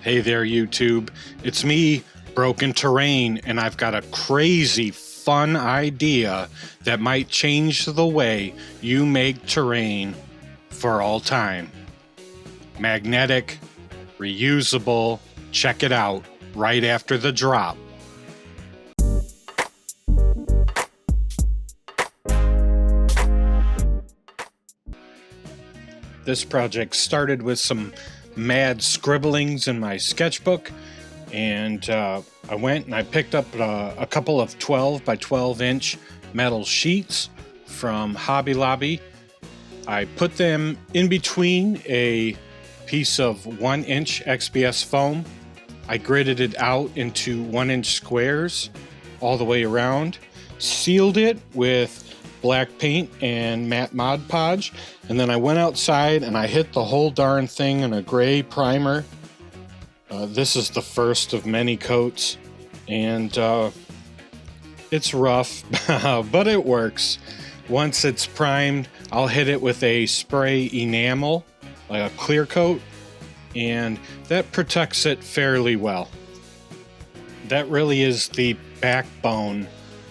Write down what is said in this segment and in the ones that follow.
Hey there, YouTube. It's me, Broken Terrain, and I've got a crazy fun idea that might change the way you make terrain for all time. Magnetic, reusable, check it out right after the drop. This project started with some mad scribblings in my sketchbook, and I went and I picked up a couple of 12 by 12 inch metal sheets from Hobby Lobby. I put them in between a piece of 1 inch XPS foam. I gridded it out into 1 inch squares all the way around, sealed it with black paint and matte Mod Podge, and then I went outside and I hit the whole darn thing in a gray primer. This is the first of many coats, and it's rough, but it works. Once it's primed, I'll hit it with a spray enamel, like a clear coat, and that protects it fairly well. That really is the backbone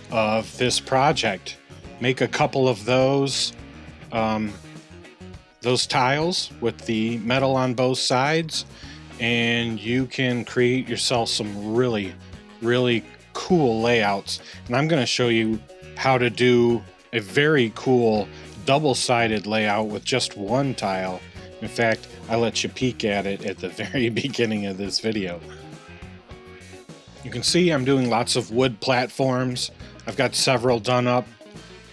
of this project. Make a couple of those tiles with the metal on both sides, and you can create yourself some really, really cool layouts. And I'm going to show you how to do a very cool double-sided layout with just one tile. In fact, I let you peek at it at the very beginning of this video. You can see I'm doing lots of wood platforms. I've got several done up.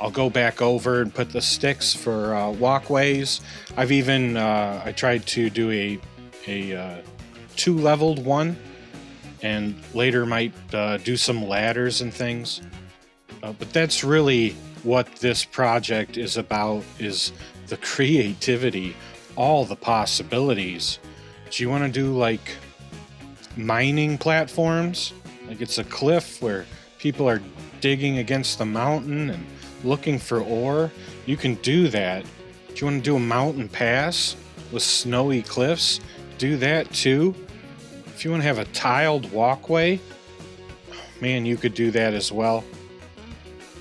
I'll go back over and put the sticks for walkways. I've even I tried to do a two-leveled one, and later might do some ladders and things. But that's really what this project is about: is the creativity, all the possibilities. Do you want to do like mining platforms? Like it's a cliff where people are digging against the mountain and looking for ore? You can do that. Do you want to do a mountain pass with snowy cliffs? Do that too. If you want to have a tiled walkway, man, you could do that as well.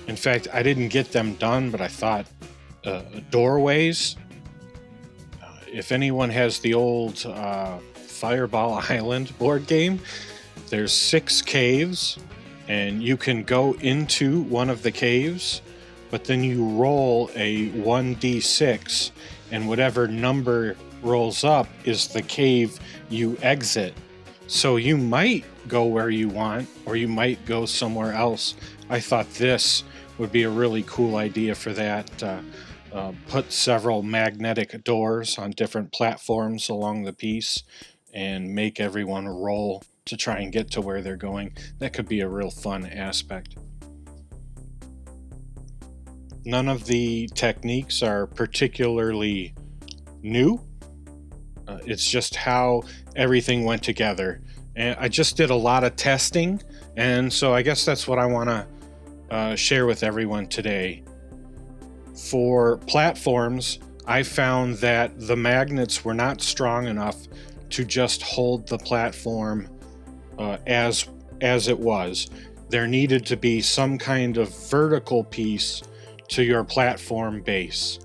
In fact, I didn't get them done, but I thought doorways. If anyone has the old Fireball Island board game, there's 6 caves, and you can go into one of the caves, but then you roll a 1d6, and whatever number rolls up is the cave you exit. So you might go where you want, or you might go somewhere else. I thought this would be a really cool idea for that. Put several magnetic doors on different platforms along the piece and make everyone roll to try and get to where they're going. That could be a real fun aspect. None of the techniques are particularly new. It's just how everything went together. And I just did a lot of testing, and so I guess that's what I want to share with everyone today. For platforms, I found that the magnets were not strong enough to just hold the platform as it was. There needed to be some kind of vertical piece to your platform base.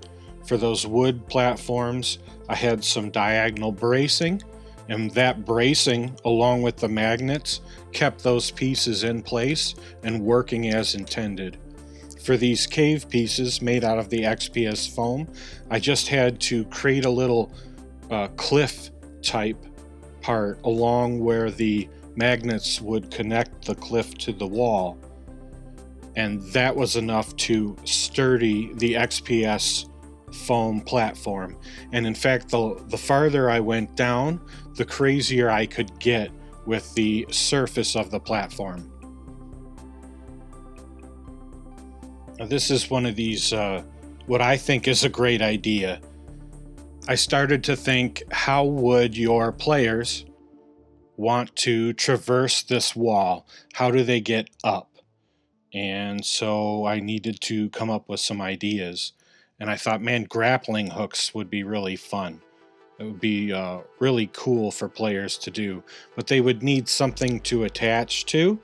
For those wood platforms, I had some diagonal bracing, and that bracing, along with the magnets, kept those pieces in place and working as intended. For these cave pieces made out of the XPS foam, I just had to create a little cliff type part along where the magnets would connect the cliff to the wall, and that was enough to sturdy the XPS foam platform. And in fact, the farther I went down, the crazier I could get with the surface of the platform. Now, this is one of these what I think is a great idea. I started to think, how would your players want to traverse this wall? How do they get up? And so I needed to come up with some ideas. And I thought, man, grappling hooks would be really fun. It would be really cool for players to do, but they would need something to attach to.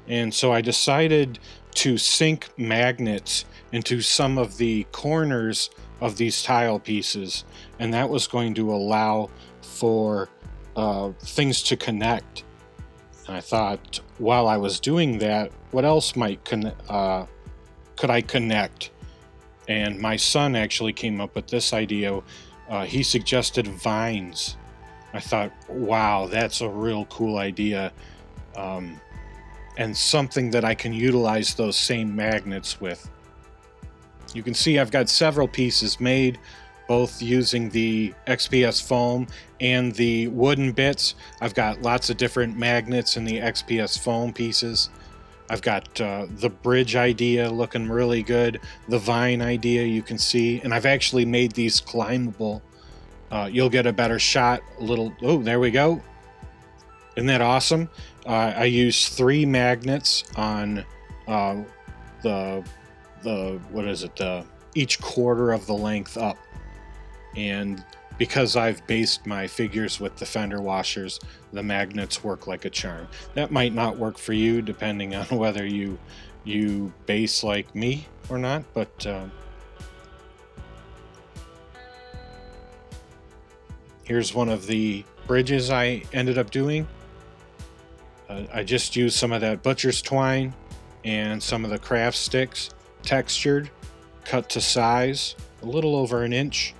And so I decided to sink magnets into some of the corners of these tile pieces, and that was going to allow for things to connect. And I thought, while I was doing that, what else could I connect? And my son actually came up with this idea. He suggested vines. I thought, wow, that's a real cool idea. And something that I can utilize those same magnets with. You can see I've got several pieces made, both using the XPS foam and the wooden bits. I've got lots of different magnets in the XPS foam pieces. I've got the bridge idea looking really good, the vine idea you can see, and I've actually made these climbable. You'll get a better shot. Oh, there we go. Isn't that awesome? I used 3 magnets on each quarter of the length up. And because I've based my figures with the fender washers, the magnets work like a charm. That might not work for you, depending on whether you base like me or not, but here's one of the bridges I ended up doing. I just used some of that butcher's twine and some of the craft sticks, textured, cut to size, a little over an inch,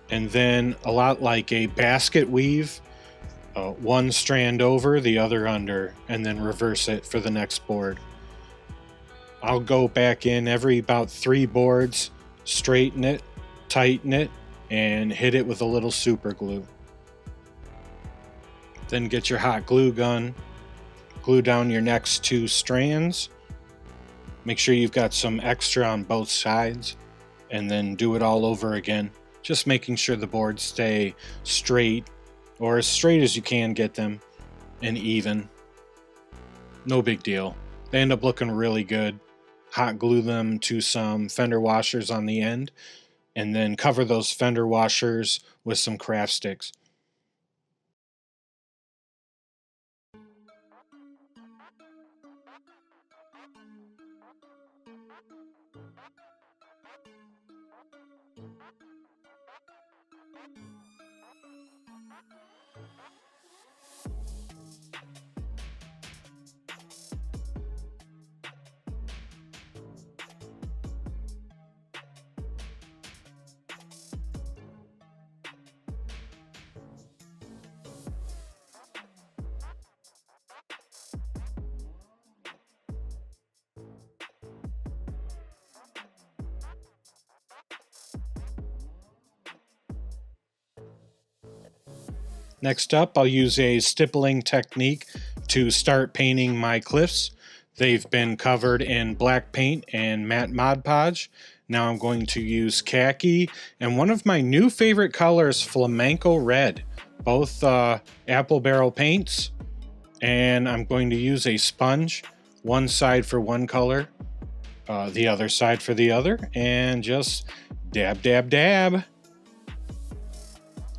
and then a lot like a basket weave, one strand over, the other under, and then reverse it for the next board. I'll go back in every about 3 boards, straighten it, tighten it, and hit it with a little super glue. Then get your hot glue gun, glue down your next 2 strands. Make sure you've got some extra on both sides, and then do it all over again. Just making sure the boards stay straight, or as straight as you can get them, and even. No big deal. They end up looking really good. Hot glue them to some fender washers on the end, and then cover those fender washers with some craft sticks. Next up, I'll use a stippling technique to start painting my cliffs. They've been covered in black paint and matte Mod Podge. Now I'm going to use khaki and one of my new favorite colors, flamenco red, both apple barrel paints. And I'm going to use a sponge, one side for one color, the other side for the other, and just dab, dab, dab.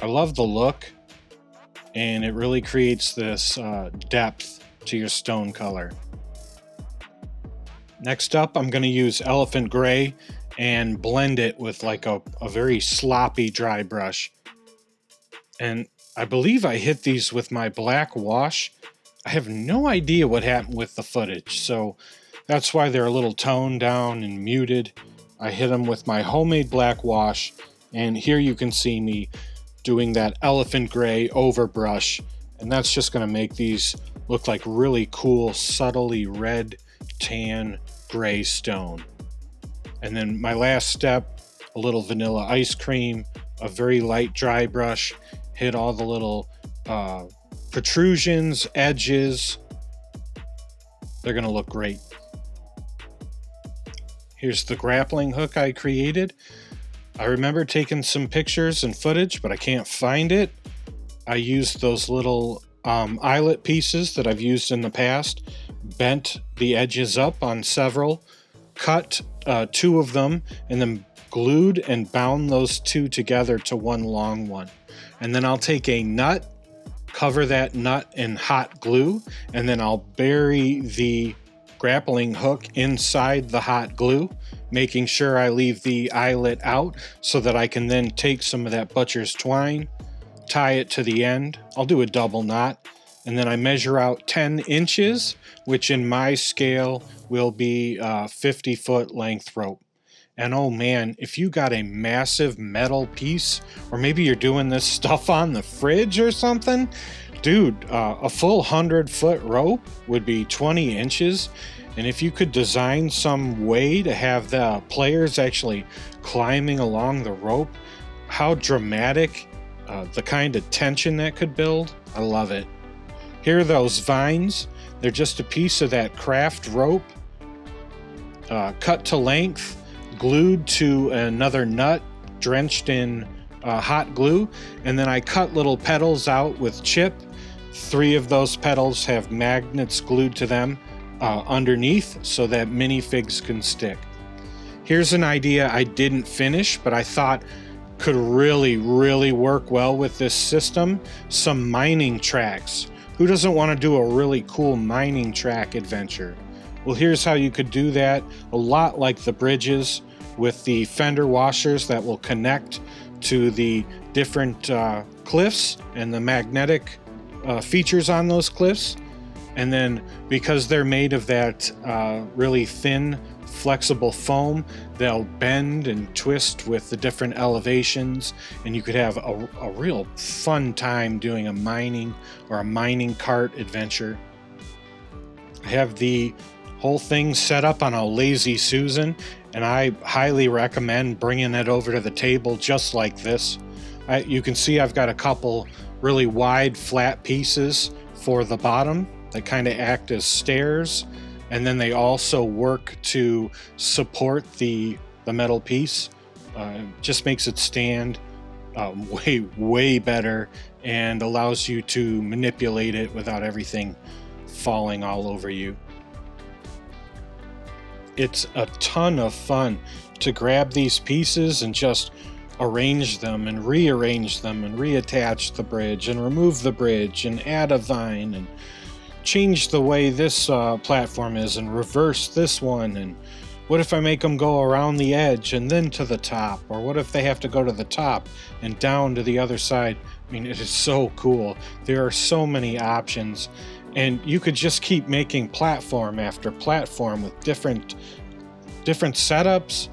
I love the look, and it really creates this depth to your stone color. Next up, I'm going to use elephant gray and blend it with like a very sloppy dry brush. And I believe I hit these with my black wash. I have no idea what happened with the footage, so that's why they're a little toned down and muted. I hit them with my homemade black wash, and here you can see me doing that elephant gray overbrush, and that's just going to make these look like really cool, subtly red, tan, gray stone. And then my last step, a little vanilla ice cream, a very light dry brush, hit all the little protrusions, edges. They're going to look great. Here's the grappling hook I created. I remember taking some pictures and footage, but I can't find it. I used those little eyelet pieces that I've used in the past, bent the edges up on several, cut 2 of them, and then glued and bound those 2 together to one long one. And then I'll take a nut, cover that nut in hot glue, and then I'll bury the grappling hook inside the hot glue, making sure I leave the eyelet out so that I can then take some of that butcher's twine, tie it to the end. I'll do a double knot, and then I measure out 10 inches, which in my scale will be 50-foot length rope. And oh man, if you got a massive metal piece, or maybe you're doing this stuff on the fridge or something, dude, a full 100-foot rope would be 20 inches. And if you could design some way to have the players actually climbing along the rope, how dramatic, the kind of tension that could build. I love it. Here are those vines. They're just a piece of that craft rope, cut to length, glued to another nut, drenched in hot glue, and then I cut little petals out with chip. 3 of those petals have magnets glued to them underneath so that minifigs can stick. Here's an idea I didn't finish, but I thought could really work well with this system. Some mining tracks. Who doesn't want to do a really cool mining track adventure? Well, here's how you could do that. A lot like the bridges, with the fender washers that will connect to the different cliffs and the magnetic features on those cliffs. And then because they're made of that really thin, flexible foam, they'll bend and twist with the different elevations, and you could have a real fun time doing a mining or a mining cart adventure. I have the whole thing set up on a Lazy Susan, and I highly recommend bringing it over to the table just like this. You can see I've got a couple really wide flat pieces for the bottom that kind of act as stairs, and then they also work to support the metal piece. Just makes it stand way better and allows you to manipulate it without everything falling all over you. It's a ton of fun to grab these pieces and just arrange them and rearrange them and reattach the bridge and remove the bridge and add a vine and change the way this platform is and reverse this one. And what if I make them go around the edge and then to the top? Or what if they have to go to the top and down to the other side? I mean, it is so cool. There are so many options. And you could just keep making platform after platform with different setups.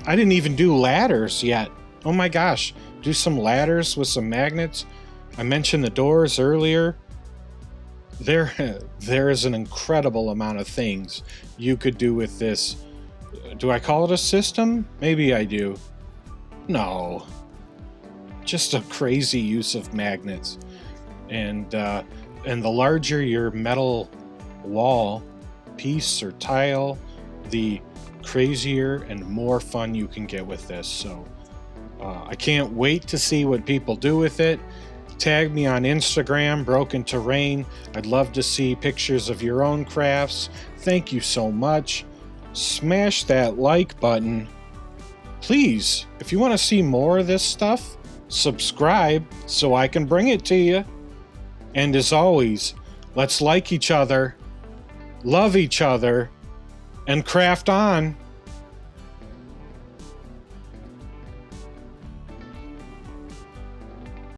I didn't even do ladders yet. Oh my gosh, do some ladders with some magnets. I mentioned the doors earlier. There is an incredible amount of things you could do with this. Do I call it a system? Maybe I do. No. Just a crazy use of magnets. And the larger your metal wall piece or tile, the crazier and more fun you can get with this. So I can't wait to see what people do with it. Tag me on Instagram, Broken Terrain. I'd love to see pictures of your own crafts. Thank you so much. Smash that like button. Please, if you want to see more of this stuff, subscribe so I can bring it to you. And as always, let's like each other, love each other, and craft on.